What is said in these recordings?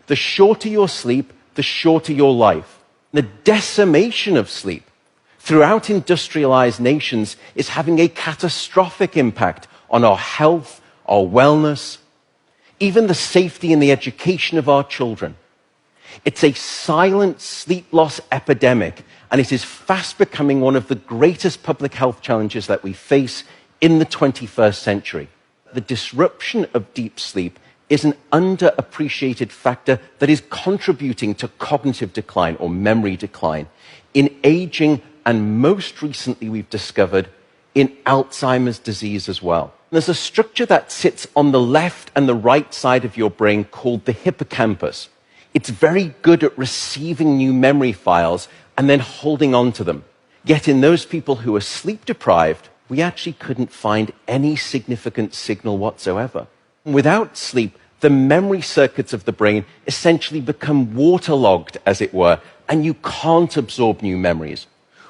The shorter your sleep, the shorter your life. The decimation of sleep throughout industrialized nations is having a catastrophic impact on our health, our wellness, even the safety and the education of our children. It's a silent sleep loss epidemic, and it is fast becoming one of the greatest public health challenges that we face in the 21st century. The disruption of deep sleep is an underappreciated factor that is contributing to cognitive decline or memory decline in aging, and most recently we've discovered in Alzheimer's disease as well. There's a structure that sits on the left and the right side of your brain called the hippocampus. It's very good at receiving new memory files and then holding on to them. Yet in those people who are sleep deprived, we actually couldn't find any significant signal whatsoever. Without sleep, the memory circuits of the brain essentially become waterlogged, as it were, and you can't absorb new memories.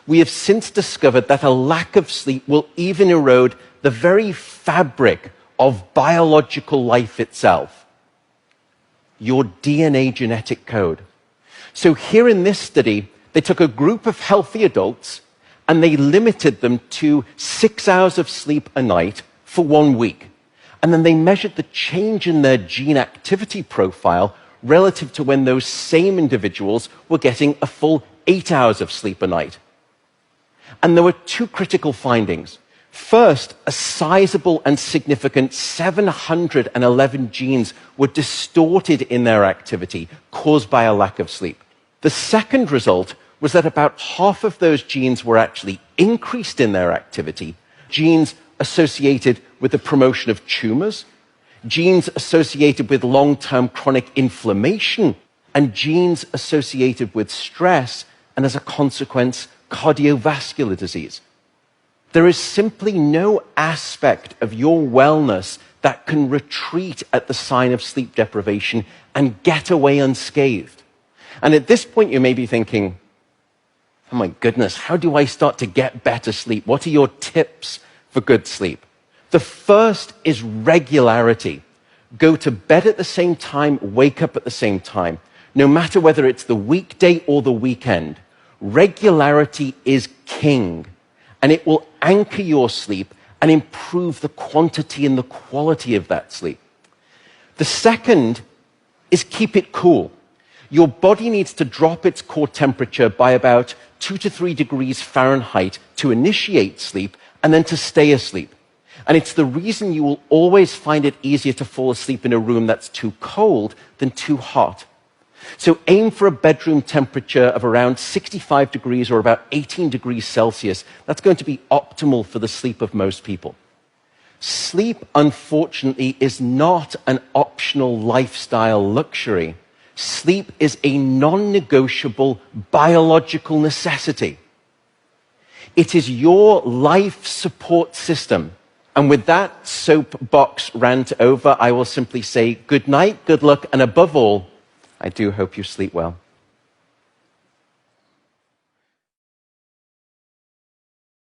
We have since discovered that a lack of sleep will even erode the very fabric of biological life itself, your DNA genetic code. So here in this study, they took a group of healthy adults and they limited them to 6 hours of sleep a night for 1 week. And then they measured the change in their gene activity profile relative to when those same individuals were getting a full 8 hours of sleep a night. And there were two critical findings. First, a sizable and significant 711 genes were distorted in their activity, caused by a lack of sleep. The second result was that about half of those genes were actually increased in their activity, genes associated with the promotion of tumors, genes associated with long-term chronic inflammation, and genes associated with stress, and as a consequence, cardiovascular disease. There is simply no aspect of your wellness that can retreat at the sign of sleep deprivation and get away unscathed. And at this point, you may be thinking, oh my goodness, how do I start to get better sleep? What are your tips for good sleep? The first is regularity. Go to bed at the same time, wake up at the same time. No matter whether it's the weekday or the weekend, regularity is king. And it will anchor your sleep and improve the quantity and the quality of that sleep. The second is keep it cool. Your body needs to drop its core temperature by about 2 to 3 degrees Fahrenheit to initiate sleep and then to stay asleep. And it's the reason you will always find it easier to fall asleep in a room that's too cold than too hot. So aim for a bedroom temperature of around 65 degrees or about 18 degrees Celsius. That's going to be optimal for the sleep of most people. Sleep, unfortunately, is not an optional lifestyle luxury. Sleep is a non-negotiable biological necessity. It is your life support system. And with that soapbox rant over, I will simply say good night, good luck, and above all, I do hope you sleep well.